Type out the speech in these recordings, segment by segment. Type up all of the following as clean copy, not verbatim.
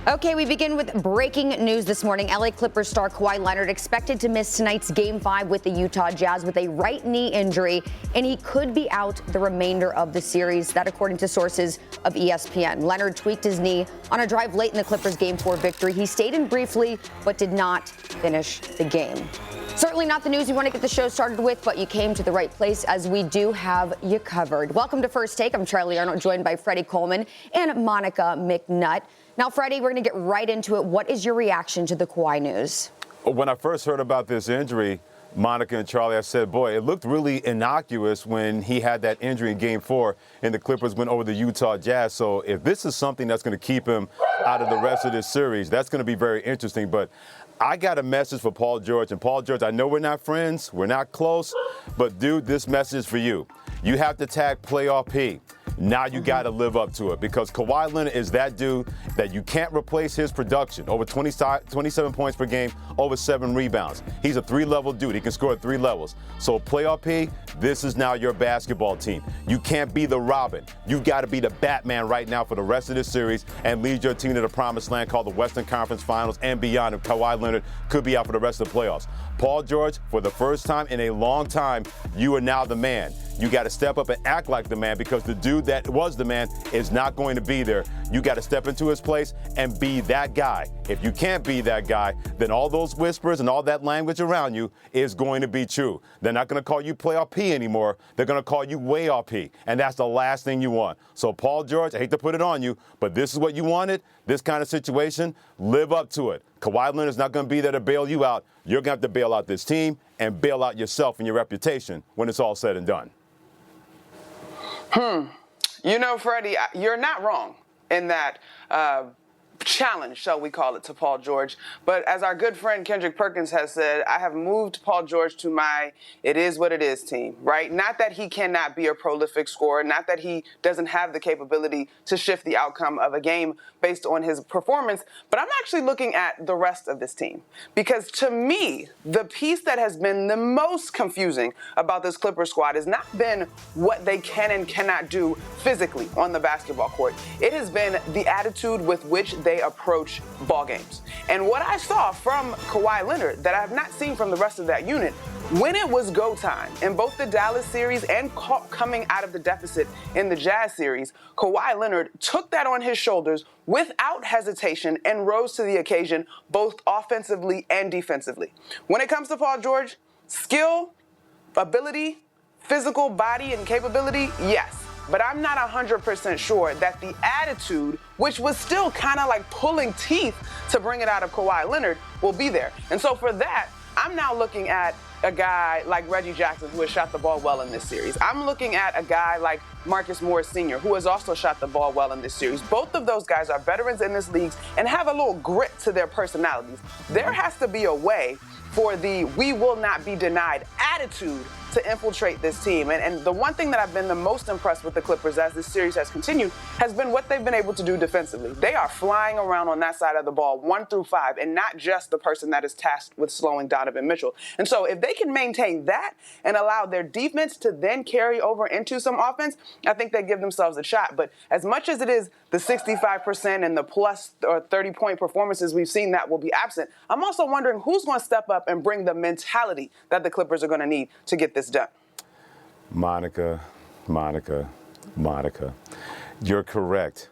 Okay, we begin with breaking news this morning. LA Clippers star Kawhi Leonard expected to miss tonight's Game 5 with the Utah Jazz with a right knee injury, and he could be out the remainder of the series. That according to sources of ESPN. Leonard tweaked his knee on a drive late in the Clippers' Game 4 victory. He stayed in briefly, but did not finish the game. Certainly not the news you want to get the show started with, but you came to the right place as we do have you covered. Welcome to First Take. I'm Charlie Arnold, joined by Freddie Coleman and Monica McNutt. Now, Freddie, we're going to get right into it. What is your reaction to the Kawhi news? When I first heard about this injury, Monica and Charlie, I said, boy, it looked really innocuous when he had that injury in Game 4 and the Clippers went over the Utah Jazz. So if this is something that's going to keep him out of the rest of this series, that's going to be very interesting. But I got a message for Paul George. And Paul George, I know we're not friends, we're not close, but dude, this message is for you. You have to tag playoff P. Now you got to live up to it because Kawhi Leonard is that dude that you can't replace his production. Over 27 points per game, over 7 rebounds. He's a 3-level dude. He can score at 3 levels. So playoff P, this is now your basketball team. You can't be the Robin. You've got to be the Batman right now for the rest of this series and lead your team to the promised land called the Western Conference Finals and beyond if Kawhi Leonard could be out for the rest of the playoffs. Paul George, for the first time in a long time, you are now the man. You got to step up and act like the man because the dude that was the man is not going to be there. You got to step into his place and be that guy. If you can't be that guy, then all those whispers and all that language around you is going to be true. They're not going to call you playoff P anymore. They're going to call you way off P, and that's the last thing you want. So, Paul George, I hate to put it on you, but this is what you wanted, this kind of situation. Live up to it. Kawhi Leonard is not going to be there to bail you out. You're going to have to bail out this team and bail out yourself and your reputation when it's all said and done. You know, Freddie, you're not wrong in that challenge, shall we call it, to Paul George. But as our good friend Kendrick Perkins has said, I have moved Paul George to my it is what it is team, right? Not that he cannot be a prolific scorer, not that he doesn't have the capability to shift the outcome of a game based on his performance, but I'm actually looking at the rest of this team. Because to me, the piece that has been the most confusing about this Clipper squad has not been what they can and cannot do physically on the basketball court. It has been the attitude with which they approach ball games. And what I saw from Kawhi Leonard that I have not seen from the rest of that unit, when it was go time in both the Dallas series and coming out of the deficit in the Jazz series, Kawhi Leonard took that on his shoulders without hesitation and rose to the occasion both offensively and defensively. When it comes to Paul George, skill, ability, physical body and capability, yes. But I'm not 100% sure that the attitude, which was still kind of like pulling teeth to bring it out of Kawhi Leonard, will be there. And so for that, I'm now looking at a guy like Reggie Jackson, who has shot the ball well in this series. I'm looking at a guy like Marcus Morris Sr., who has also shot the ball well in this series. Both of those guys are veterans in this league and have a little grit to their personalities. There has to be a way for the we will not be denied attitude to infiltrate this team. And the one thing that I've been the most impressed with the Clippers as this series has continued has been what they've been able to do defensively. They are flying around on that side of the ball 1 through 5 and not just the person that is tasked with slowing Donovan Mitchell. And so if they can maintain that and allow their defense to then carry over into some offense, I think they give themselves a shot. But as much as it is the 65% and the plus or 30-point performances we've seen that will be absent, I'm also wondering who's going to step up and bring the mentality that the Clippers are going to need to get this done. Monica, you're correct.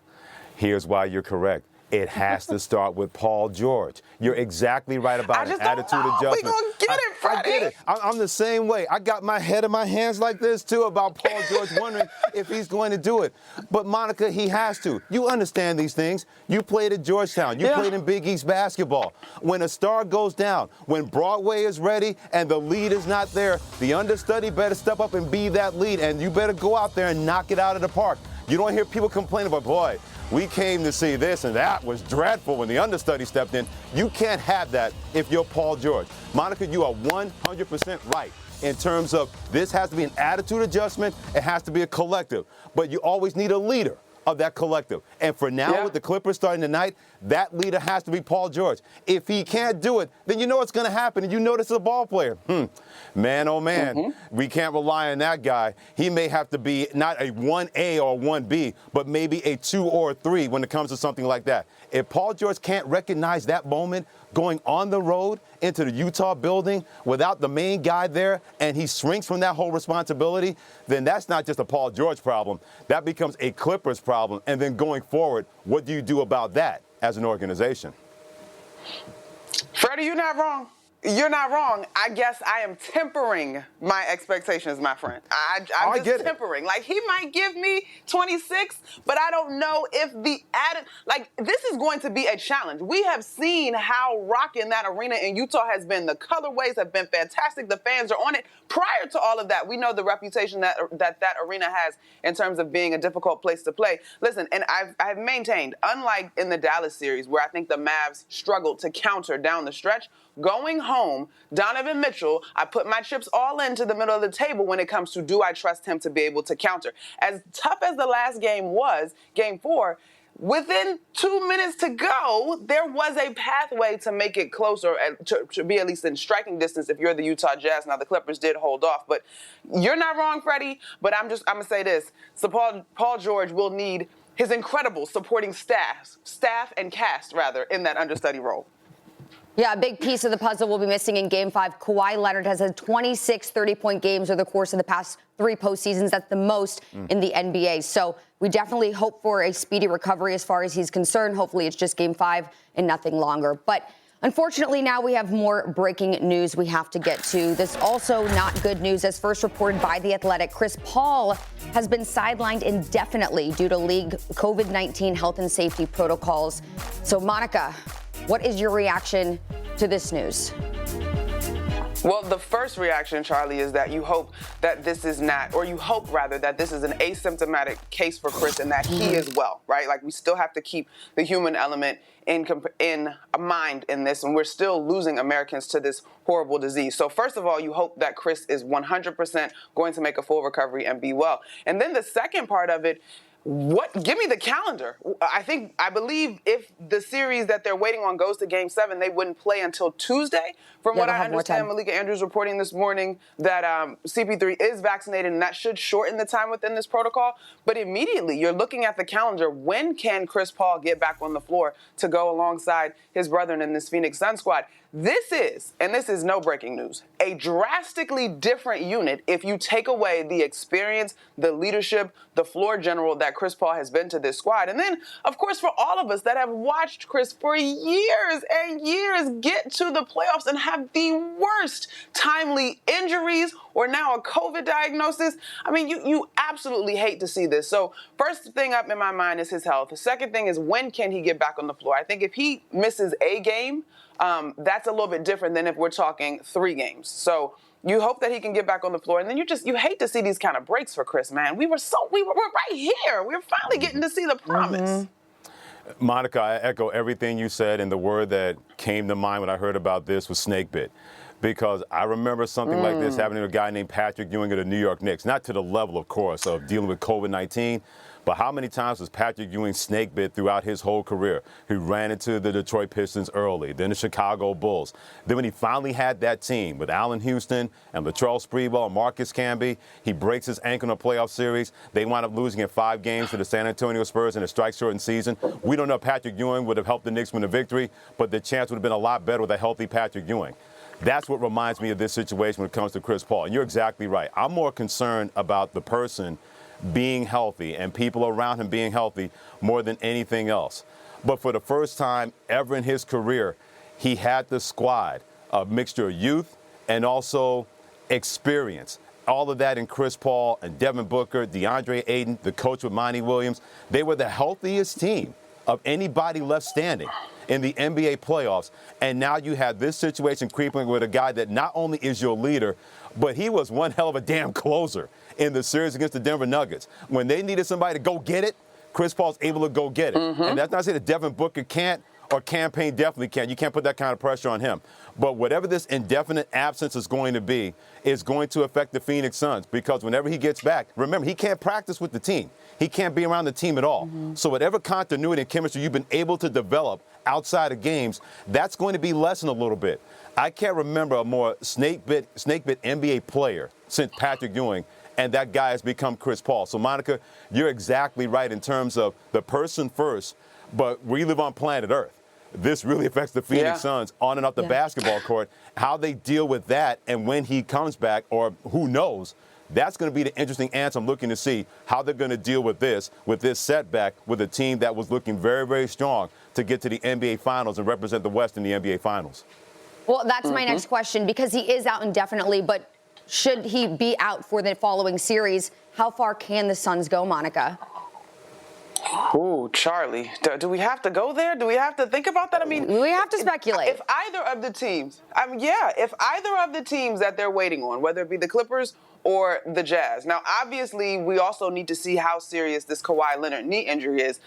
Here's why you're correct. It has to start with Paul George. You're exactly right about an attitude adjustment. We're going to get it, Freddie. I get it. I'm the same way. I got my head in my hands like this, too, about Paul George wondering if he's going to do it. But, Monica, he has to. You understand these things. You played at Georgetown. You played in Big East basketball. When a star goes down, when Broadway is ready and the lead is not there, the understudy better step up and be that lead, and you better go out there and knock it out of the park. You don't hear people complain about, boy, we came to see this, and that was dreadful when the understudy stepped in. You can't have that if you're Paul George. Monica, you are 100% right in terms of this has to be an attitude adjustment. It has to be a collective. But you always need a leader. of that collective. And for now, with the Clippers starting tonight, that leader has to be Paul George. If he can't do it, then you know what's going to happen, and you know this is a ball player. Man, oh man, we can't rely on that guy. He may have to be not a 1A or 1B, but maybe a 2 or a 3 when it comes to something like that. If Paul George can't recognize that moment going on the road into the Utah building without the main guy there, and he shrinks from that whole responsibility, then that's not just a Paul George problem. That becomes a Clippers problem. And then going forward, what do you do about that as an organization? Freddie, you're not wrong. You're not wrong. I guess I am tempering my expectations, my friend. I'm just tempering. Like, he might give me 26, but I don't know if the added, like, this is going to be a challenge. We have seen how rocking that arena in Utah has been. The colorways have been fantastic. The fans are on it. Prior to all of that, we know the reputation that arena has in terms of being a difficult place to play. Listen, and I've maintained, unlike in the Dallas series, where I think the Mavs struggled to counter down the stretch, going home, Donovan Mitchell, I put my chips all into the middle of the table when it comes to, do I trust him to be able to counter? As tough as the last game was, game 4, within 2 minutes to go, there was a pathway to make it closer and to be at least in striking distance if you're the Utah Jazz. Now, the Clippers did hold off, but you're not wrong, Freddie, but I'm going to say this. So Paul George will need his incredible supporting staff and cast, rather, in that understudy role. Yeah, a big piece of the puzzle will be missing in Game 5. Kawhi Leonard has had 26 30-point games over the course of the past 3 postseasons. That's the most in the NBA. So we definitely hope for a speedy recovery as far as he's concerned. Hopefully it's just Game 5 and nothing longer. But unfortunately, now we have more breaking news we have to get to. This also not good news. As first reported by The Athletic, Chris Paul has been sidelined indefinitely due to league COVID-19 health and safety protocols. So, Monica, what is your reaction to this news? Well, the first reaction, Charlie, is that you hope that this is not, or you hope rather that this is an asymptomatic case for Chris and that he is well, right? Like, we still have to keep the human element in mind in this, and we're still losing Americans to this horrible disease. So first of all, you hope that Chris is 100% going to make a full recovery and be well. And then the second part of it, give me the calendar. I believe if the series that they're waiting on goes to Game 7, they wouldn't play until Tuesday. From what I understand, Malika Andrews reporting this morning that CP3 is vaccinated, and that should shorten the time within this protocol. But immediately, you're looking at the calendar. When can Chris Paul get back on the floor to go alongside his brethren in this Phoenix Sun squad? This is, and this is no breaking news, a drastically different unit if you take away the experience, the leadership, the floor general that Chris Paul has been to this squad. And then, of course, for all of us that have watched Chris for years and years get to the playoffs and have the worst timely injuries or now a COVID diagnosis, I mean, you absolutely hate to see this. So first thing up in my mind is his health. The second thing is, when can he get back on the floor? I think if he misses a game, that's a little bit different than if we're talking 3 games. So you hope that he can get back on the floor, and then you hate to see these kind of breaks for Chris, man. We're right here. We're finally getting to see the promise. Monica, I echo everything you said, and the word that came to mind when I heard about this was snake bit. Because I remember something like this happening to a guy named Patrick Ewing of the New York Knicks. Not to the level, of course, of dealing with COVID-19, but how many times was Patrick Ewing snake bit throughout his whole career? He ran into the Detroit Pistons early, then the Chicago Bulls. Then when he finally had that team with Allen Houston and Latrell Sprewell and Marcus Camby, he breaks his ankle in a playoff series. They wind up losing in 5 games to the San Antonio Spurs in a strike-shortened season. We don't know if Patrick Ewing would have helped the Knicks win the victory, but the chance would have been a lot better with a healthy Patrick Ewing. That's what reminds me of this situation when it comes to Chris Paul. And you're exactly right. I'm more concerned about the person being healthy and people around him being healthy more than anything else. But for the first time ever in his career, he had the squad, a mixture of youth and also experience. All of that in Chris Paul and Devin Booker, DeAndre Ayton, the coach with Monty Williams. They were the healthiest team of anybody left standing in the NBA playoffs. And now you have this situation creeping with a guy that not only is your leader, but he was one hell of a damn closer in the series against the Denver Nuggets. When they needed somebody to go get it, Chris Paul's able to go get it. And that's not to say that Devin Booker can't or Campaign definitely can't. You can't put that kind of pressure on him. But whatever this indefinite absence is going to be is going to affect the Phoenix Suns, because whenever he gets back, remember, he can't practice with the team. He can't be around the team at all. So whatever continuity and chemistry you've been able to develop outside of games, that's going to be lessened a little bit. I can't remember a more snake-bit NBA player since Patrick Ewing, and that guy has become Chris Paul. So, Monica, you're exactly right in terms of the person first, but we live on planet Earth. This really affects the Phoenix Suns on and off the basketball court. How they deal with that and when he comes back, or who knows, that's going to be the interesting answer. I'm looking to see how they're going to deal with this setback with a team that was looking very, very strong to get to the NBA Finals and represent the West in the NBA Finals. Well, that's my next question, because he is out indefinitely, but should he be out for the following series, how far can the Suns go, Monica? Ooh, Charlie, do we have to go there? Do we have to think about that? I mean, we have to speculate. If either of the teams, if either of the teams that they're waiting on, whether it be the Clippers or the Jazz. Now, obviously, we also need to see how serious this Kawhi Leonard knee injury is.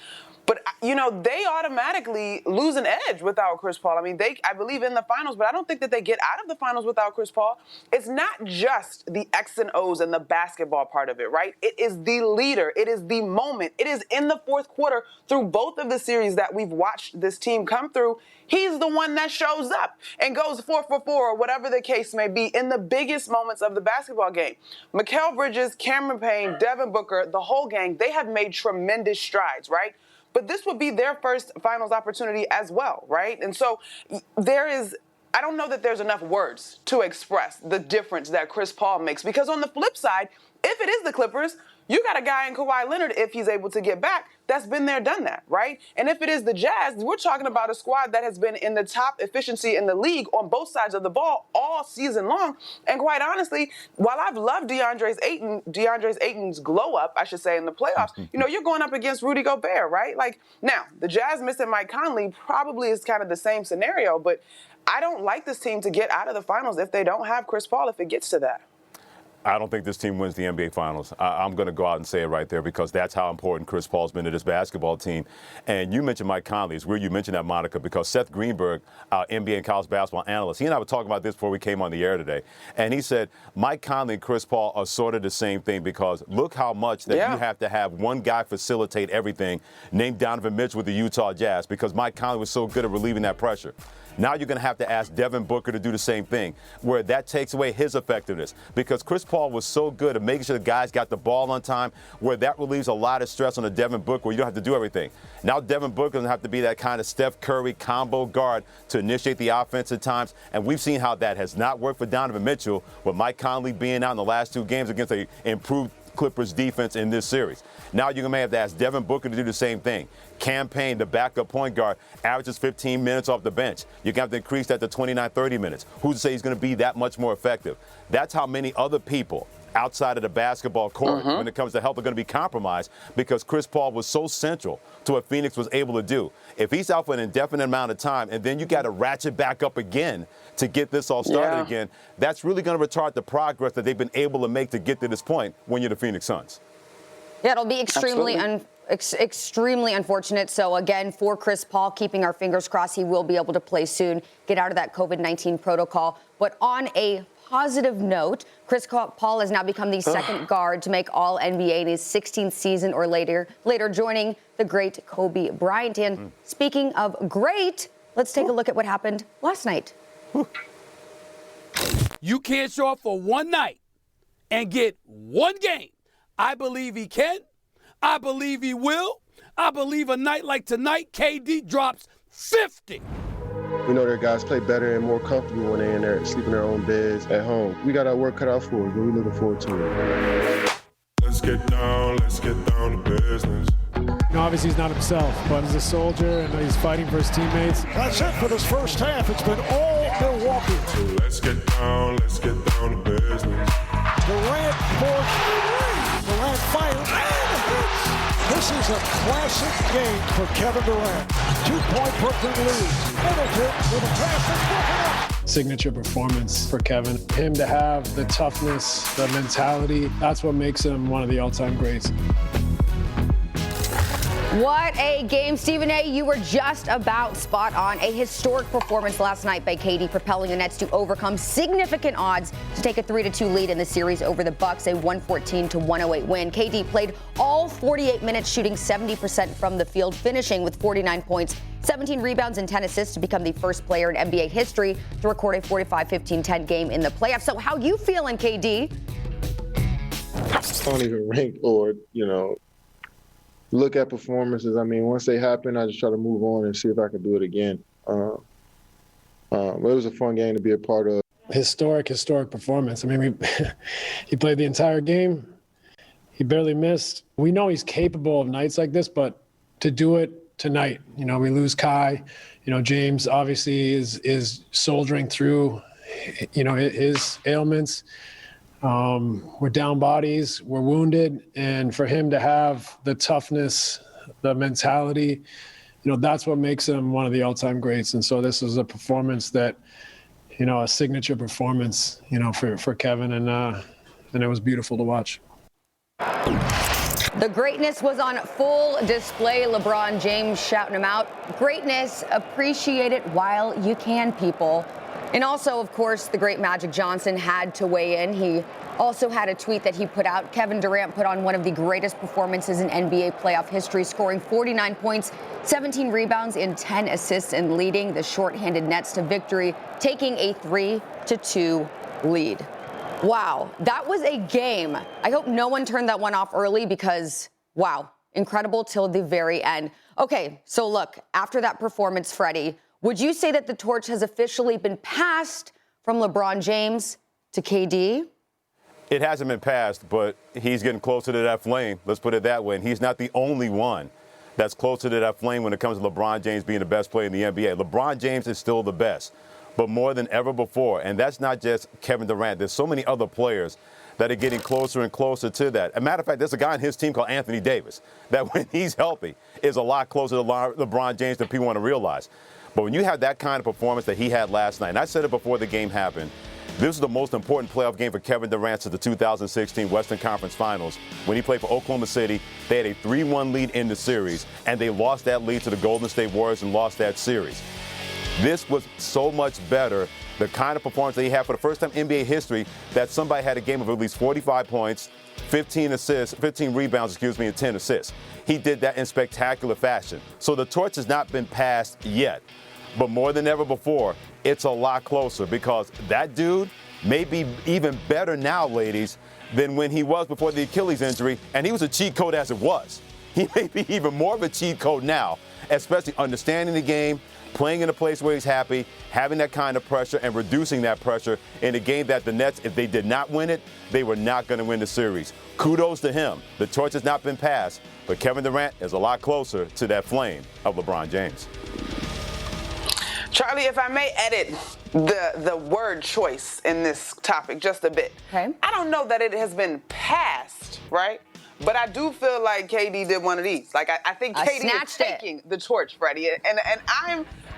But, you know, they automatically lose an edge without Chris Paul. I mean, I believe in the finals, but I don't think that they get out of the finals without Chris Paul. It's not just the X and O's and the basketball part of it, right? It is the leader. It is the moment. It is in the fourth quarter through both of the series that we've watched this team come through. He's the one that shows up and goes 4 for 4 or whatever the case may be in the biggest moments of the basketball game. Mikal Bridges, Cameron Payne, Devin Booker, the whole gang, they have made tremendous strides, right? But this would be their first finals opportunity as well, right? And so I don't know that there's enough words to express the difference that Chris Paul makes, because on the flip side, if it is the Clippers, you got a guy in Kawhi Leonard, if he's able to get back, that's been there, done that, right? And if it is the Jazz, we're talking about a squad that has been in the top efficiency in the league on both sides of the ball all season long. And quite honestly, while I've loved DeAndre Ayton's glow up, I should say, in the playoffs, you know, you're going up against Rudy Gobert, right? Like, now, the Jazz missing Mike Conley probably is kind of the same scenario, but I don't like this team to get out of the finals if they don't have Chris Paul, if it gets to that. I don't think this team wins the NBA Finals. I'm going to go out and say it right there, because that's how important Chris Paul's been to this basketball team. And you mentioned Mike Conley. It's weird you mentioned that, Monica, because Seth Greenberg, our NBA and college basketball analyst, he and I were talking about this before we came on the air today. And he said Mike Conley and Chris Paul are sort of the same thing, because look how much that you have to have one guy facilitate everything, named Donovan Mitchell with the Utah Jazz, because Mike Conley was so good at relieving that pressure. Now you're going to have to ask Devin Booker to do the same thing, where that takes away his effectiveness, because Chris Paul was so good at making sure the guys got the ball on time, where that relieves a lot of stress on the Devin Booker, where you don't have to do everything. Now Devin Booker doesn't have to be that kind of Steph Curry combo guard to initiate the offense at times, and we've seen how that has not worked for Donovan Mitchell, with Mike Conley being out in the last two games against an improved Clippers defense in this series. Now you're going to have to ask Devin Booker to do the same thing. Campaign, the backup point guard, averages 15 minutes off the bench. You're going to have to increase that to 29, 30 minutes. Who's to say he's going to be that much more effective? That's how many other people outside of the basketball court, when it comes to health, are going to be compromised, because Chris Paul was so central to what Phoenix was able to do. If he's out for an indefinite amount of time, and then you got to ratchet back up again to get this all started again, that's really going to retard the progress that they've been able to make to get to this point when you're the Phoenix Suns. Yeah, it'll be extremely unfortunate. So, again, for Chris Paul, keeping our fingers crossed he will be able to play soon, get out of that COVID-19 protocol. But on a positive note, Chris Paul has now become the second guard to make All-NBA in his 16th season or later joining the great Kobe Bryant. And speaking of great, let's take a look at what happened last night. You can't show up for one night and get one game. I believe he can. I believe he will. I believe a night like tonight, KD drops 50. We know their guys play better and more comfortable when they're in there, sleeping in their own beds at home. We got our work cut out for us, but we're looking forward to it. Let's get down to business. Obviously, he's not himself, but he's a soldier and he's fighting for his teammates. That's it for this first half. It's been all Milwaukee. So let's get down to business. Durant for three. Durant fires and hits. This is a classic game for Kevin Durant. 2-point Brooklyn lead. Middleton with a pass and Signature performance for Kevin. Him to have the toughness, the mentality, that's what makes him one of the all-time greats. What a game, Stephen A. You were just about spot on. A historic performance last night by KD, propelling the Nets to overcome significant odds to take a 3-2 lead in the series over the Bucks, a 114-108 win. KD played all 48 minutes, shooting 70% from the field, finishing with 49 points, 17 rebounds, and 10 assists to become the first player in NBA history to record a 45-15-10 game in the playoffs. So how you feeling, KD? I don't even rank or, look at performances. I mean, once they happen, I just try to move on and see if I can do it again. But it was a fun game to be a part of. Historic performance. I mean, he played the entire game. He barely missed. We know he's capable of nights like this, but to do it tonight, we lose Kai. James obviously is soldiering through, his ailments. We're down bodies, we're wounded, and for him to have the toughness, the mentality, that's what makes him one of the all-time greats. And so this is a performance that, a signature performance, for Kevin, and it was beautiful to watch. The greatness was on full display. LeBron James shouting him out. Greatness, appreciate it while you can, people. And also, of course, the great Magic Johnson had to weigh in. He also had a tweet that he put out. Kevin Durant put on one of the greatest performances in NBA playoff history, scoring 49 points, 17 rebounds, and 10 assists, and leading the shorthanded Nets to victory, taking a 3-2 lead. Wow, that was a game. I hope no one turned that one off early because, wow, incredible till the very end. Okay, so look, after that performance, Freddie, would you say that the torch has officially been passed from LeBron James to KD? It hasn't been passed, but he's getting closer to that flame. Let's put it that way. And he's not the only one that's closer to that flame when it comes to LeBron James being the best player in the NBA. LeBron James is still the best, but more than ever before. And that's not just Kevin Durant. There's so many other players that are getting closer and closer to that. As a matter of fact, there's a guy on his team called Anthony Davis that when he's healthy is a lot closer to LeBron James than people want to realize. But when you have that kind of performance that he had last night, and I said it before the game happened, this is the most important playoff game for Kevin Durant since the 2016 Western Conference Finals. When he played for Oklahoma City, they had a 3-1 lead in the series, and they lost that lead to the Golden State Warriors and lost that series. This was so much better, the kind of performance that he had for the first time in NBA history, that somebody had a game of at least 45 points, 15 rebounds, and 10 assists. He did that in spectacular fashion. So the torch has not been passed yet. But more than ever before, it's a lot closer because that dude may be even better now, ladies, than when he was before the Achilles injury, and he was a cheat code as it was. He may be even more of a cheat code now, especially understanding the game, playing in a place where he's happy, having that kind of pressure, and reducing that pressure in a game that the Nets, if they did not win it, they were not going to win the series. Kudos to him. The torch has not been passed, but Kevin Durant is a lot closer to that flame of LeBron James. Charlie, if I may edit the word choice in this topic just a bit. Okay. I don't know that it has been passed, right? But I do feel like KD did one of these. Like I think KD is taking the torch, Freddie. And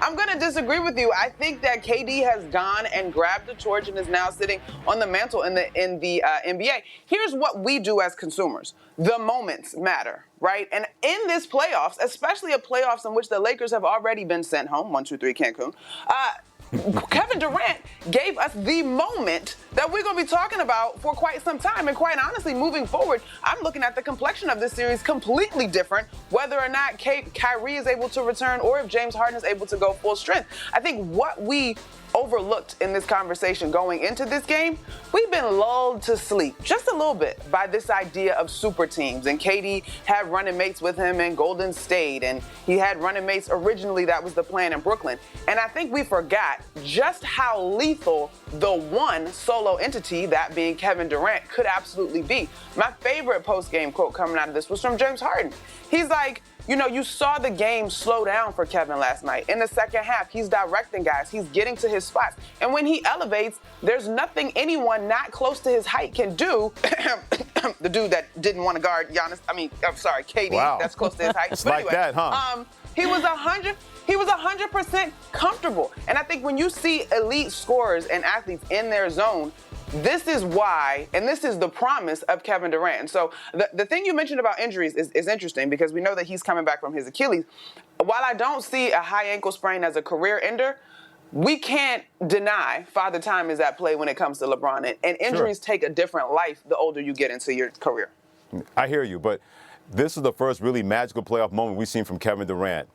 I'm going to disagree with you. I think that KD has gone and grabbed the torch and is now sitting on the mantle in the NBA. Here's what we do as consumers. The moments matter, right? And in this playoffs, especially a playoffs in which the Lakers have already been sent home, 1-2-3 Cancun, Kevin Durant gave us the moment that we're going to be talking about for quite some time. And quite honestly, moving forward, I'm looking at the complexion of this series completely different, whether or not Kyrie is able to return or if James Harden is able to go full strength. I think what we overlooked in this conversation going into this game, we've been lulled to sleep just a little bit by this idea of super teams. And KD had running mates with him in Golden State, and he had running mates originally. That was the plan in Brooklyn. And I think we forgot just how lethal the one solo entity, that being Kevin Durant, could absolutely be. My favorite post-game quote coming out of this was from James Harden. He's like, you saw the game slow down for Kevin last night. In the second half, he's directing guys. He's getting to his spots. And when he elevates, there's nothing anyone not close to his height can do. The dude that didn't want to guard KD, wow. That's close to his height. It's but like anyway, that, huh? He was 100% comfortable. And I think when you see elite scorers and athletes in their zone, this is why, and this is the promise of Kevin Durant. And so the thing you mentioned about injuries is interesting because we know that he's coming back from his Achilles. While I don't see a high ankle sprain as a career ender, we can't deny Father Time is at play when it comes to LeBron. And injuries take a different life the older you get into your career. I hear you, but this is the first really magical playoff moment we've seen from Kevin Durant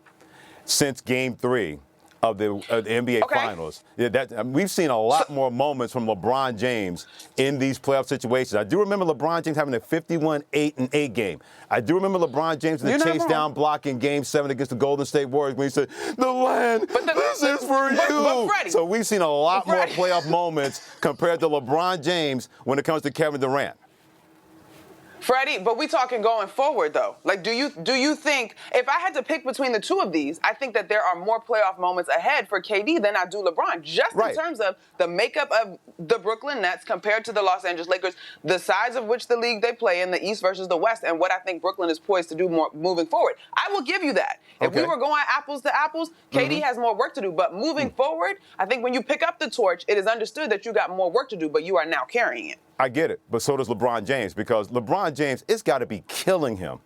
since Game 3 of the NBA Finals. Yeah, we've seen a lot more moments from LeBron James in these playoff situations. I do remember LeBron James having a 51-8 game. I do remember LeBron James in the chase down block in Game 7 against the Golden State Warriors when he said, "The land, this is for you." But Freddie, so we've seen a lot more playoff moments compared to LeBron James when it comes to Kevin Durant. Freddie, but we talking going forward though. Like, do you think if I had to pick between the two of these, I think that there are more playoff moments ahead for KD than I do LeBron, just in terms of the makeup of the Brooklyn Nets compared to the Los Angeles Lakers, the size of which the league they play in, the East versus the West, and what I think Brooklyn is poised to do more moving forward. I will give you that. If we were going apples to apples, KD has more work to do. But moving forward, I think when you pick up the torch, it is understood that you got more work to do, but you are now carrying it. I get it, but so does LeBron James, because LeBron James, it's got to be killing him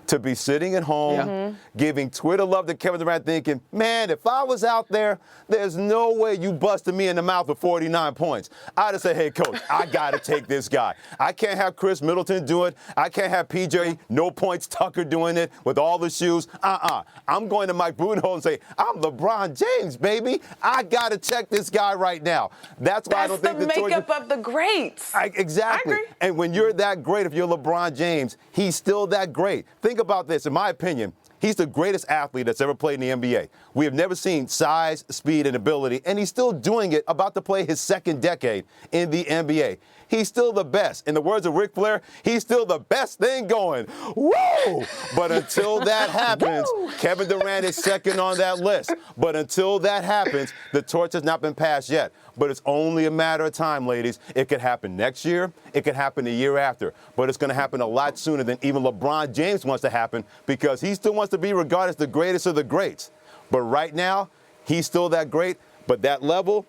to be sitting at home, giving Twitter love to Kevin Durant, thinking, man, if I was out there, there's no way you busted me in the mouth with 49 points. I'd have said, hey, coach, I got to take this guy. I can't have Chris Middleton do it. I can't have PJ, no points, Tucker doing it with all the shoes. I'm going to Mike Budenholzer and say, I'm LeBron James, baby. I got to check this guy right now. That's why I don't think the makeup of the greats. Exactly. I agree. And when you're that great, if you're LeBron James, he's still that great. Think about this. In my opinion, he's the greatest athlete that's ever played in the NBA. We have never seen size, speed, and ability, and he's still doing it, about to play his second decade in the NBA. He's still the best. In the words of Ric Flair, he's still the best thing going. Woo! But until that happens, Kevin Durant is second on that list. But until that happens, the torch has not been passed yet. But it's only a matter of time, ladies. It could happen next year. It could happen the year after. But it's going to happen a lot sooner than even LeBron James wants to happen, because he still wants to be regarded as the greatest of the greats. But right now, he's still that great. But that level,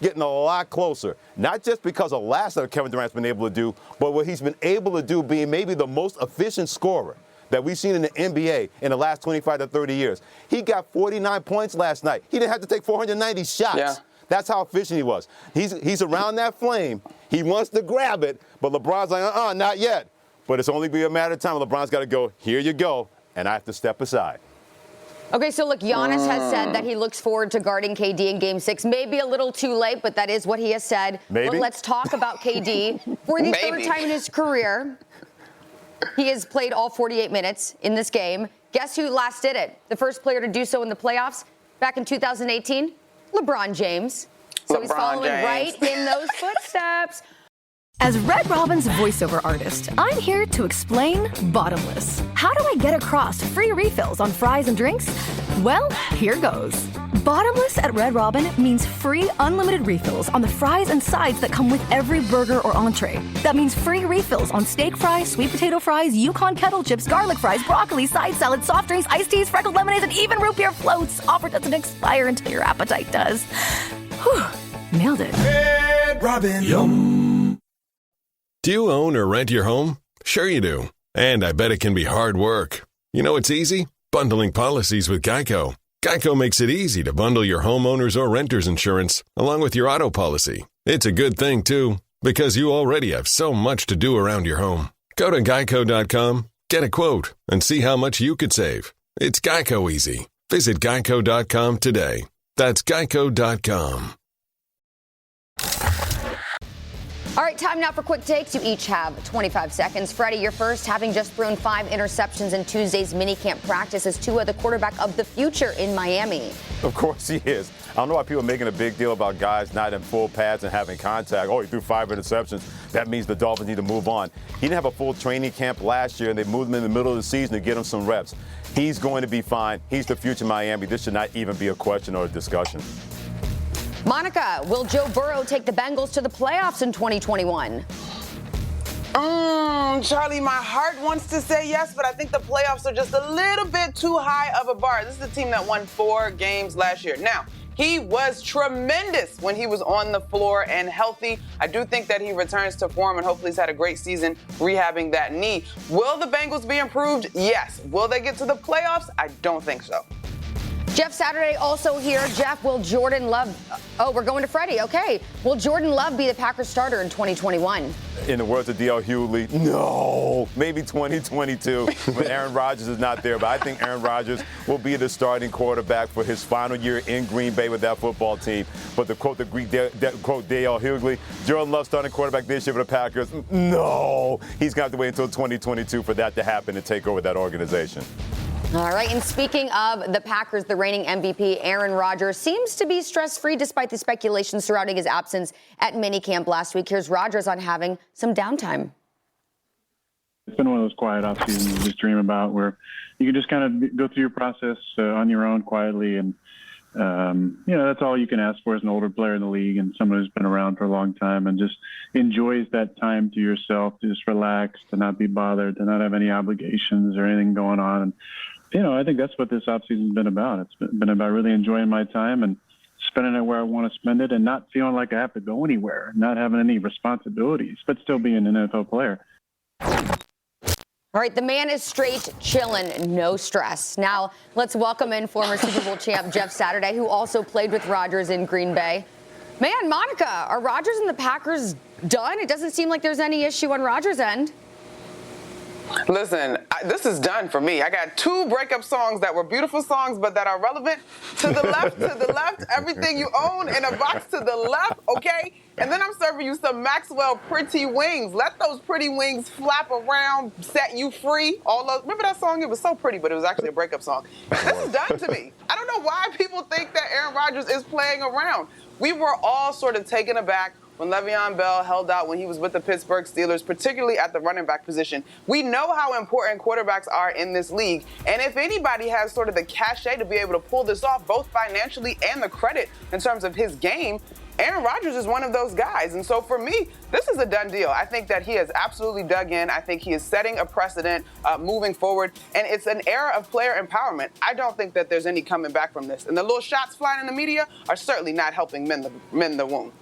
getting a lot closer. Not just because of last that Kevin Durant's been able to do, but what he's been able to do being maybe the most efficient scorer that we've seen in the NBA in the last 25 to 30 years. He got 49 points last night. He didn't have to take 490 shots. Yeah. That's how efficient he was. He's around that flame. He wants to grab it, but LeBron's like, not yet. But it's only be a matter of time. LeBron's got to go, here you go, and I have to step aside. Okay, so look, Giannis has said that he looks forward to guarding KD in Game 6. Maybe a little too late, but that is what he has said. Maybe. But let's talk about KD. For the third time in his career, he has played all 48 minutes in this game. Guess who last did it? The first player to do so in the playoffs back in 2018? LeBron James. So he's following right in those footsteps. As Red Robin's voiceover artist, I'm here to explain Bottomless. How do I get across free refills on fries and drinks? Well, here goes. Bottomless at Red Robin means free unlimited refills on the fries and sides that come with every burger or entree. That means free refills on steak fries, sweet potato fries, Yukon kettle chips, garlic fries, broccoli, side salad, soft drinks, iced teas, freckled lemonades, and even root beer floats. Offer doesn't expire until your appetite does. Whew, nailed it. Red Robin. Yum. Do you own or rent your home? Sure you do. And I bet it can be hard work. You know it's easy? Bundling policies with Geico. Geico makes it easy to bundle your homeowner's or renter's insurance along with your auto policy. It's a good thing, too, because you already have so much to do around your home. Go to geico.com, get a quote, and see how much you could save. It's Geico easy. Visit geico.com today. That's geico.com. All right, time now for quick takes. You each have 25 seconds. Freddie, you're first, having just thrown 5 interceptions in Tuesday's minicamp practice as Tua, the quarterback of the future in Miami. Of course he is. I don't know why people are making a big deal about guys not in full pads and having contact. Oh, he threw 5 interceptions. That means the Dolphins need to move on. He didn't have a full training camp last year, and they moved him in the middle of the season to get him some reps. He's going to be fine. He's the future Miami. This should not even be a question or a discussion. Monica, will Joe Burrow take the Bengals to the playoffs in 2021? Charlie, my heart wants to say yes, but I think the playoffs are just a little bit too high of a bar. This is a team that won 4 games last year. Now, He was tremendous when he was on the floor and healthy. I do think that he returns to form, and hopefully he's had a great season rehabbing that knee. Will the Bengals be improved? Yes. Will they get to the playoffs? I don't think so. Jeff Saturday also here. Jeff, will Jordan Love, we're going to Freddie, okay. Will Jordan Love be the Packers starter in 2021? In the words of D.L. Hughley, no, maybe 2022 when Aaron Rodgers is not there. But I think Aaron Rodgers will be the starting quarterback for his final year in Green Bay with that football team. But to quote quote D.L. Hughley, Jordan Love starting quarterback this year for the Packers, no. He's going to have to wait until 2022 for that to happen and take over that organization. All right, and speaking of the Packers, the reigning MVP, Aaron Rodgers, seems to be stress-free despite the speculation surrounding his absence at minicamp last week. Here's Rodgers on having some downtime. It's been one of those quiet off seasons you just dream about, where you can just kind of go through your process on your own quietly. And, that's all you can ask for as an older player in the league and someone who's been around for a long time and just enjoys that time to yourself, to just relax, to not be bothered, to not have any obligations or anything going on. And, I think that's what this offseason's been about. It's been about really enjoying my time and spending it where I want to spend it and not feeling like I have to go anywhere, not having any responsibilities, but still being an NFL player. All right, the man is straight chilling, no stress. Now, let's welcome in former Super Bowl champ Jeff Saturday, who also played with Rodgers in Green Bay. Man, Monica, are Rodgers and the Packers done? It doesn't seem like there's any issue on Rodgers' end. Listen, this is done for me. I got 2 breakup songs that were beautiful songs, but that are relevant. To the left, everything you own in a box to the left, okay? And then I'm serving you some Maxwell Pretty Wings. Let those pretty wings flap around, set you free. Remember that song? It was so pretty, but it was actually a breakup song. This is done to me. I don't know why people think that Aaron Rodgers is playing around. We were all sort of taken aback when Le'Veon Bell held out when he was with the Pittsburgh Steelers, particularly at the running back position. We know how important quarterbacks are in this league, and if anybody has sort of the cachet to be able to pull this off, both financially and the credit in terms of his game, Aaron Rodgers is one of those guys. And so for me, this is a done deal. I think that he has absolutely dug in. I think he is setting a precedent moving forward, and it's an era of player empowerment. I don't think that there's any coming back from this. And the little shots flying in the media are certainly not helping mend the wound.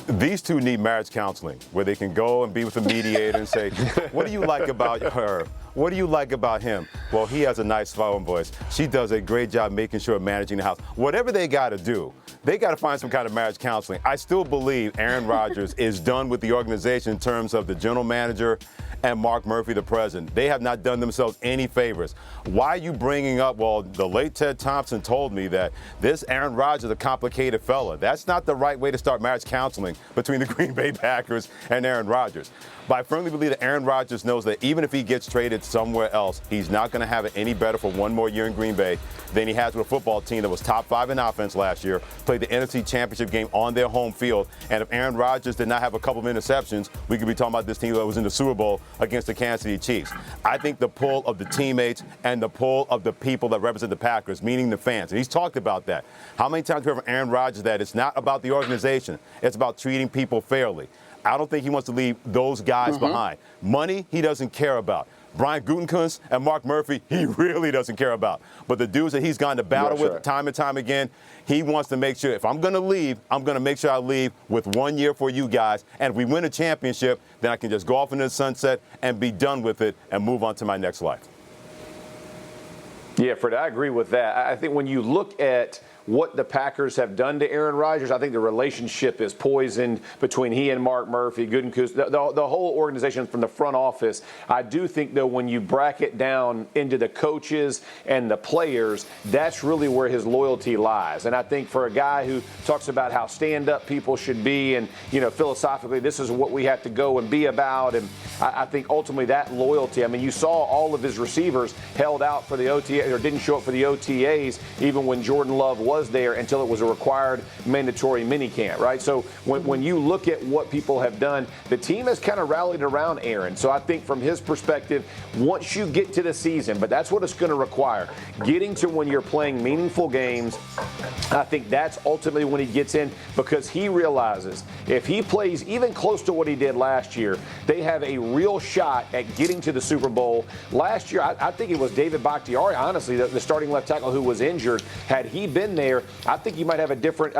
These two need marriage counseling, where they can go and be with a mediator and say, what do you like about her? What do you like about him? Well, he has a nice phone voice. She does a great job making sure managing the house. Whatever they got to do, they got to find some kind of marriage counseling. I still believe Aaron Rodgers is done with the organization in terms of the general manager and Mark Murphy, the president. They have not done themselves any favors. Why are you bringing up, well, the late Ted Thompson told me that this Aaron Rodgers is a complicated fella. That's not the right way to start marriage counseling between the Green Bay Packers and Aaron Rodgers. But I firmly believe that Aaron Rodgers knows that even if he gets traded somewhere else, he's not going to have it any better for one more year in Green Bay than he has with a football team that was top 5 in offense last year, played the NFC Championship game on their home field. And if Aaron Rodgers did not have a couple of interceptions, we could be talking about this team that was in the Super Bowl against the Kansas City Chiefs. I think the pull of the teammates and the pull of the people that represent the Packers, meaning the fans, and he's talked about that. How many times have you heard from Aaron Rodgers that it's not about the organization, it's about treating people fairly? I don't think he wants to leave those guys behind. Money, he doesn't care about. Brian Gutekunst and Mark Murphy, he really doesn't care about. But the dudes that he's gone to battle with time and time again, he wants to make sure if I'm going to leave, I'm going to make sure I leave with 1 year for you guys. And if we win a championship, then I can just go off into the sunset and be done with it and move on to my next life. Yeah, Fred, I agree with that. I think when you look at what the Packers have done to Aaron Rodgers, I think the relationship is poisoned between he and Mark Murphy, Gutekunst, the whole organization from the front office. I do think, though, when you bracket down into the coaches and the players, that's really where his loyalty lies. And I think for a guy who talks about how stand-up people should be and, philosophically, this is what we have to go and be about, and I think ultimately that loyalty, I mean, you saw all of his receivers held out for the OTA or didn't show up for the OTAs even when Jordan Love was there until it was a required mandatory minicamp, right? So when you look at what people have done, the team has kind of rallied around Aaron. So I think from his perspective, once you get to the season, but that's what it's going to require, getting to when you're playing meaningful games, I think that's ultimately when he gets in, because he realizes if he plays even close to what he did last year, they have a real shot at getting to the Super Bowl. Last year, I think it was David Bakhtiari, honestly, the starting left tackle who was injured, had he been there, I think you might have a different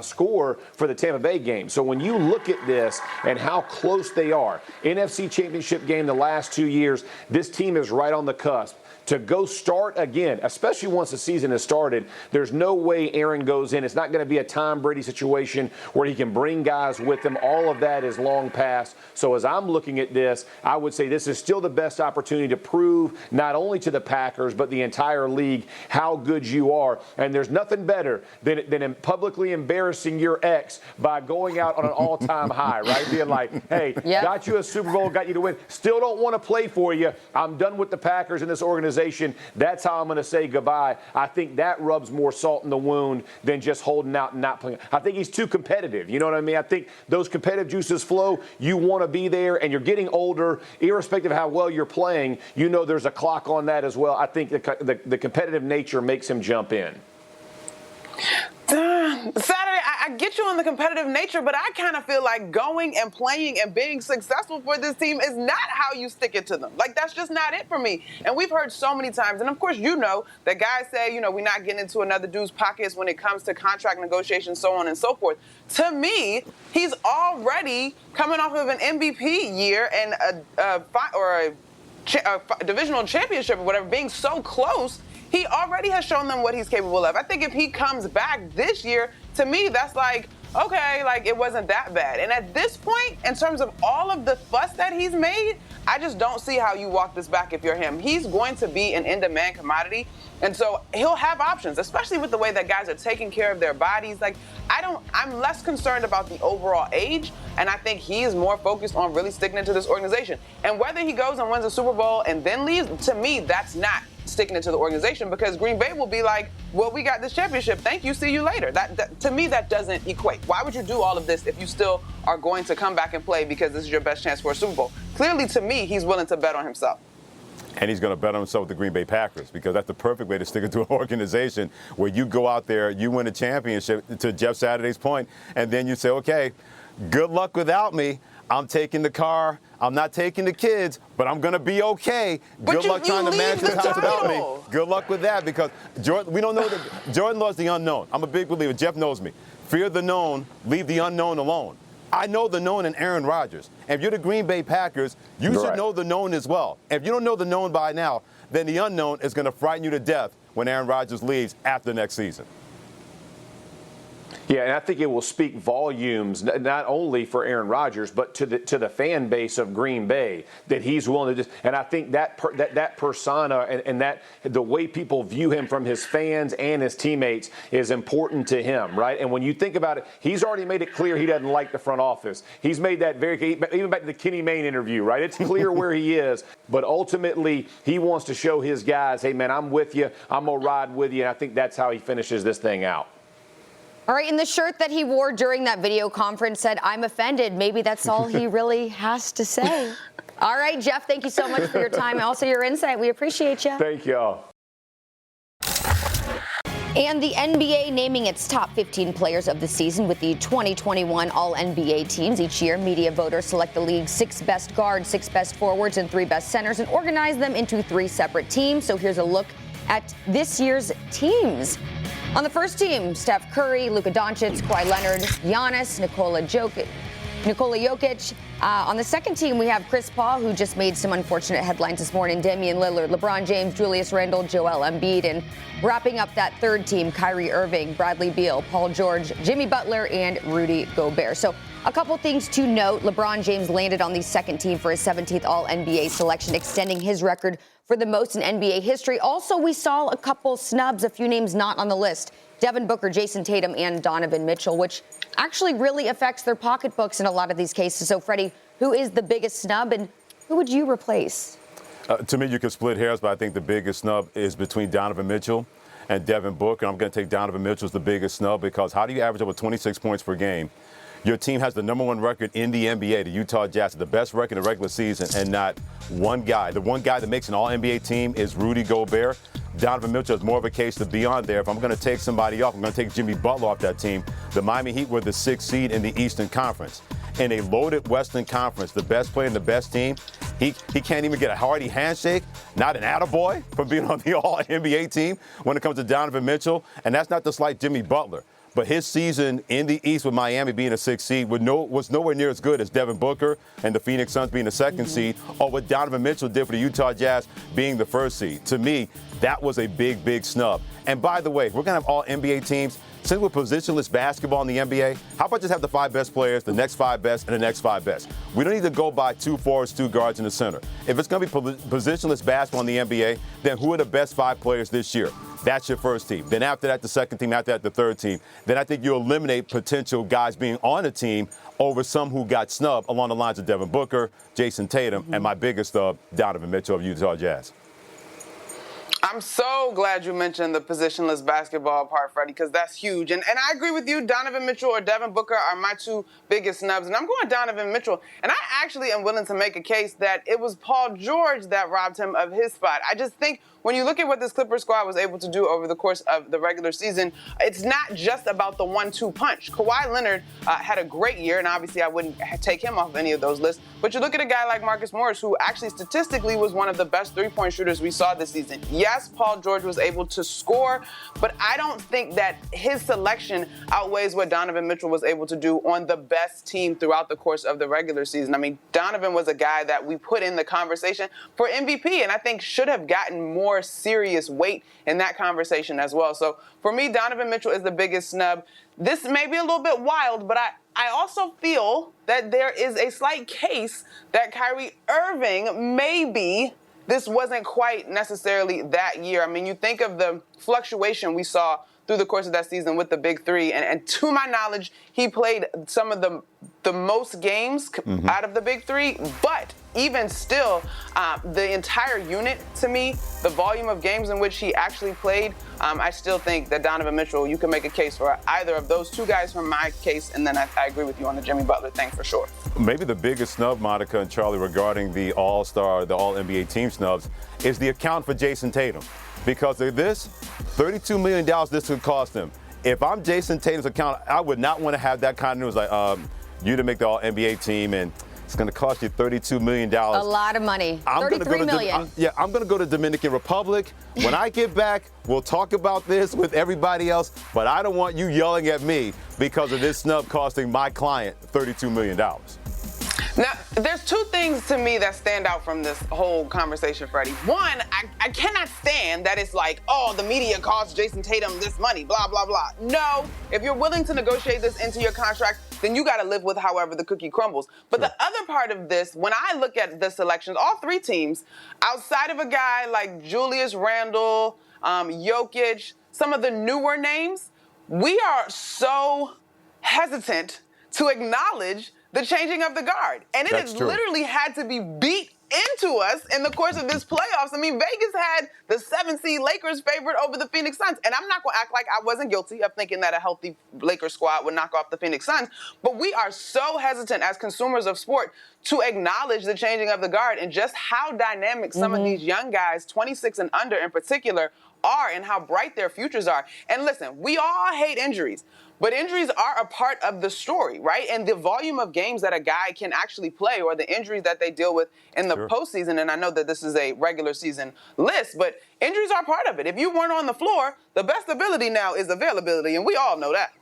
score for the Tampa Bay game. So when you look at this and how close they are, NFC Championship game the last 2 years, this team is right on the cusp. To go start again, especially once the season has started, there's no way Aaron goes in. It's not going to be a Tom Brady situation where he can bring guys with him. All of that is long past. So as I'm looking at this, I would say this is still the best opportunity to prove not only to the Packers but the entire league how good you are. And there's nothing better than publicly embarrassing your ex by going out on an all-time high, right? Being like, hey, got you a Super Bowl, got you to win. Still don't want to play for you. I'm done with the Packers in this organization. That's how I'm going to say goodbye. I think that rubs more salt in the wound than just holding out and not playing. I think he's too competitive. You know what I mean? I think those competitive juices flow. You want to be there, and you're getting older. Irrespective of how well you're playing, you know there's a clock on that as well. I think the competitive nature makes him jump in. Saturday, I get you on the competitive nature, but I kind of feel like going and playing and being successful for this team is not how you stick it to them. Like, that's just not it for me. And we've heard so many times, and of course you know, that guys say, we're not getting into another dude's pockets when it comes to contract negotiations, so on and so forth. To me, he's already coming off of an MVP year and a divisional championship or whatever, being so close. He already has shown them what he's capable of. I think if he comes back this year, to me, that's like, okay, like it wasn't that bad. And at this point, in terms of all of the fuss that he's made, I just don't see how you walk this back if you're him. He's going to be an in-demand commodity. And so he'll have options, especially with the way that guys are taking care of their bodies. Like, I'm less concerned about the overall age, and I think he is more focused on really sticking into this organization. And whether he goes and wins a Super Bowl and then leaves, to me, that's not sticking into the organization, because Green Bay will be like, well, we got this championship. Thank you. See you later. That to me, that doesn't equate. Why would you do all of this if you still are going to come back and play because this is your best chance for a Super Bowl? Clearly, to me, he's willing to bet on himself. And he's going to bet on himself with the Green Bay Packers, because that's the perfect way to stick into an organization where you go out there, you win a championship, to Jeff Saturday's point, and then you say, okay, good luck without me. I'm taking the car. I'm not taking the kids, but I'm going to be okay. Good luck trying to manage this house without me. Good luck with that, because we don't know that Jordan loves the unknown. I'm a big believer. Jeff knows me. Fear the known, leave the unknown alone. I know the known in Aaron Rodgers. And if you're the Green Bay Packers, you should know the known as well. If you don't know the known by now, then the unknown is going to frighten you to death when Aaron Rodgers leaves after next season. Yeah, and I think it will speak volumes not only for Aaron Rodgers but to the fan base of Green Bay, that he's willing to just. And I think that persona and that the way people view him from his fans and his teammates is important to him, right? And when you think about it, he's already made it clear he doesn't like the front office. He's made that very even back to the Kenny Mayne interview, right? It's clear where he is, but ultimately he wants to show his guys, hey man, I'm with you, I'm gonna ride with you, and I think that's how he finishes this thing out. All right, and the shirt that he wore during that video conference said, "I'm offended." Maybe that's all he really has to say. All right, Jeff, thank you so much for your time and also your insight. We appreciate you. Thank y'all. And the NBA naming its top 15 players of the season with the 2021 All-NBA teams. Each year, media voters select the league's 6 best guards, 6 best forwards, and 3 best centers and organize them into 3 separate teams. So here's a look at this year's teams. On the first team, Steph Curry, Luka Doncic, Kawhi Leonard, Giannis, Nikola Jokic. On the second team, we have Chris Paul, who just made some unfortunate headlines this morning, Damian Lillard, LeBron James, Julius Randle, Joel Embiid, and wrapping up that third team, Kyrie Irving, Bradley Beal, Paul George, Jimmy Butler, and Rudy Gobert. So a couple things to note. LeBron James landed on the second team for his 17th All-NBA selection, extending his record for the most in NBA history. Also, we saw a couple snubs, a few names not on the list. Devin Booker, Jason Tatum, and Donovan Mitchell, which actually really affects their pocketbooks in a lot of these cases. So, Freddie, who is the biggest snub, and who would you replace? To me, you can split hairs, but I think the biggest snub is between Donovan Mitchell and Devin Booker. I'm going to take Donovan Mitchell as the biggest snub, because how do you average over 26 points per game? Your team has the #1 record in the NBA, the Utah Jazz, the best record in the regular season, and not one guy. The one guy that makes an All-NBA team is Rudy Gobert. Donovan Mitchell has more of a case to be on there. If I'm going to take somebody off, I'm going to take Jimmy Butler off that team. The Miami Heat were the 6th seed in the Eastern Conference. In a loaded Western Conference, the best player and the best team He can't even get a hearty handshake, not an attaboy from being on the All-NBA team when it comes to Donovan Mitchell. And that's not to slight Jimmy Butler. But his season in the East with Miami being a 6th seed was nowhere near as good as Devin Booker and the Phoenix Suns being the 2nd seed, or what Donovan Mitchell did for the Utah Jazz being the 1st seed. To me, that was a big, big snub. And by the way, we're going to have all NBA teams. Since we're positionless basketball in the NBA, how about just have the 5 best players, the next 5 best, and the next 5 best? We don't need to go by 2 forwards, 2 guards in the center. If it's going to be positionless basketball in the NBA, then who are the best 5 players this year? That's your 1st team. Then after that, the 2nd team. After that, the 3rd team. Then I think you eliminate potential guys being on a team over some who got snubbed along the lines of Devin Booker, Jason Tatum, and my biggest Donovan Mitchell of Utah Jazz. I'm so glad you mentioned the positionless basketball part, Freddie, because that's huge. And I agree with you. Donovan Mitchell or Devin Booker are my 2 biggest snubs. And I'm going Donovan Mitchell. And I actually am willing to make a case that it was Paul George that robbed him of his spot. I just think when you look at what this Clippers squad was able to do over the course of the regular season, it's not just about the 1-2 punch. Kawhi Leonard had a great year, and obviously I wouldn't take him off any of those lists. But you look at a guy like Marcus Morris, who actually statistically was one of the best 3-point shooters we saw this season. Yes, Paul George was able to score, but I don't think that his selection outweighs what Donovan Mitchell was able to do on the best team throughout the course of the regular season. I mean, Donovan was a guy that we put in the conversation for MVP, and I think should have gotten more serious weight in that conversation as well. So for me, Donovan Mitchell is the biggest snub. This may be a little bit wild, but I also feel that there is a slight case that Kyrie Irving maybe this wasn't quite necessarily that year. I mean, you think of the fluctuation we saw through the course of that season with the Big Three, and to my knowledge, he played some of the most games out of the Big Three, but even still, the entire unit, to me, the volume of games in which he actually played, I still think that Donovan Mitchell, you can make a case for either of those 2 guys from my case, and then I agree with you on the Jimmy Butler thing for sure. Maybe the biggest snub, Monica and Charlie, regarding the All-Star, the All-NBA team snubs, is the account for Jason Tatum. Because of this, $32 million this could cost him. If I'm Jason Tatum's account, I would not want to have that kind of news like, you didn't make the All-NBA team, and it's going to cost you $32 million. A lot of money. $33 million. I'm going to go to Dominican Republic. When I get back, we'll talk about this with everybody else, but I don't want you yelling at me because of this snub costing my client $32 million. Now, there's 2 things to me that stand out from this whole conversation, Freddie. One, I cannot stand that it's like, oh, the media cost Jason Tatum this money, blah, blah, blah. No, if you're willing to negotiate this into your contract, then you got to live with however the cookie crumbles. But the other part of this, when I look at the selections, all 3 teams, outside of a guy like Julius Randle, Jokic, some of the newer names, we are so hesitant to acknowledge the changing of the guard. And it has literally had to be beat into us in the course of this playoffs. I mean, Vegas had the 7th seed Lakers favored over the Phoenix Suns. And I'm not going to act like I wasn't guilty of thinking that a healthy Lakers squad would knock off the Phoenix Suns. But we are so hesitant as consumers of sport to acknowledge the changing of the guard and just how dynamic some of these young guys, 26 and under in particular, are and how bright their futures are. And listen, we all hate injuries. But injuries are a part of the story, right? And the volume of games that a guy can actually play or the injuries that they deal with in the postseason, and I know that this is a regular season list, but injuries are part of it. If you weren't on the floor, the best ability now is availability, and we all know that.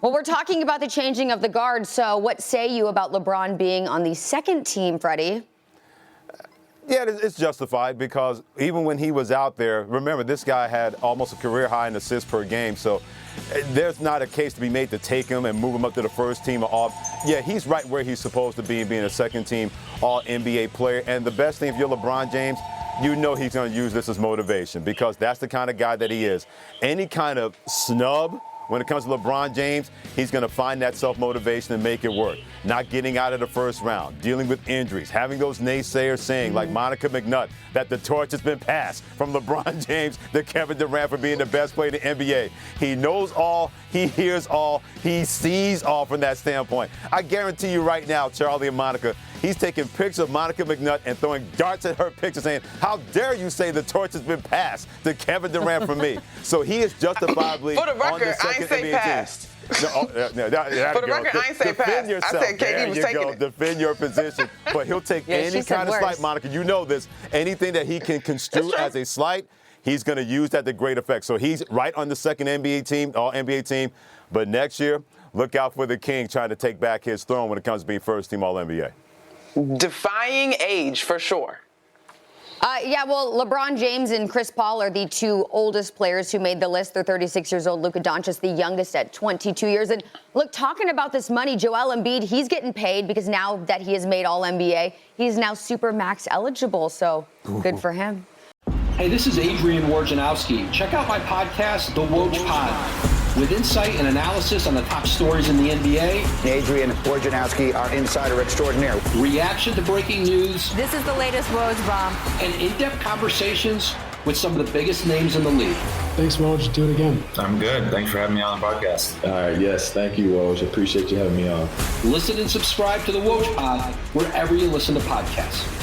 Well, we're talking about the changing of the guard, so what say you about LeBron being on the 2nd team, Freddie? Yeah, it's justified because even when he was out there, remember, this guy had almost a career high in assists per game. So there's not a case to be made to take him and move him up to the 1st team or off. Yeah, he's right where he's supposed to be, being a 2nd team All-NBA player. And the best thing, if you're LeBron James, you know he's going to use this as motivation because that's the kind of guy that he is. Any kind of snub when it comes to LeBron James, he's going to find that self-motivation and make it work. Not getting out of the 1st round, dealing with injuries, having those naysayers saying, like Monica McNutt, that the torch has been passed from LeBron James to Kevin Durant for being the best player in the NBA. He knows all, he hears all, he sees all from that standpoint. I guarantee you right now, Charlie and Monica, he's taking pictures of Monica McNutt and throwing darts at her picture saying, how dare you say the torch has been passed to Kevin Durant for me? So he is justifiably for the record, I second say NBA passed. team. No, For the record, I ain't say defend pass. yourself. I said KD was taking it. Defend your position. But he'll take Yeah, any she said kind of worse. slight, Monica. You know this. Anything that he can construe as a slight, he's going to use that to great effect. So he's right on the second NBA team, all-NBA team. But next year, look out for the King trying to take back his throne when it comes to being first-team All-NBA. Defying age for sure. Yeah, well, LeBron James and Chris Paul are the two oldest players who made the list. They're 36 years old. Luka Doncic, the youngest, at 22 years. And look, talking about this money, Joel Embiid, he's getting paid because now that he has made All-NBA, he's now super max eligible. So good for him. Hey, this is Adrian Wojnarowski. Check out my podcast, The Woj Pod, with insight and analysis on the top stories in the NBA. Adrian Wojnarowski, our insider extraordinaire. Reaction to breaking news. This is the latest Woj bomb. And in-depth conversations with some of the biggest names in the league. Thanks, Woj. Do it again. I'm good. Thanks for having me on the podcast. All right. Yes. Thank you, Woj. Appreciate you having me on. Listen and subscribe to The Woj Pod wherever you listen to podcasts.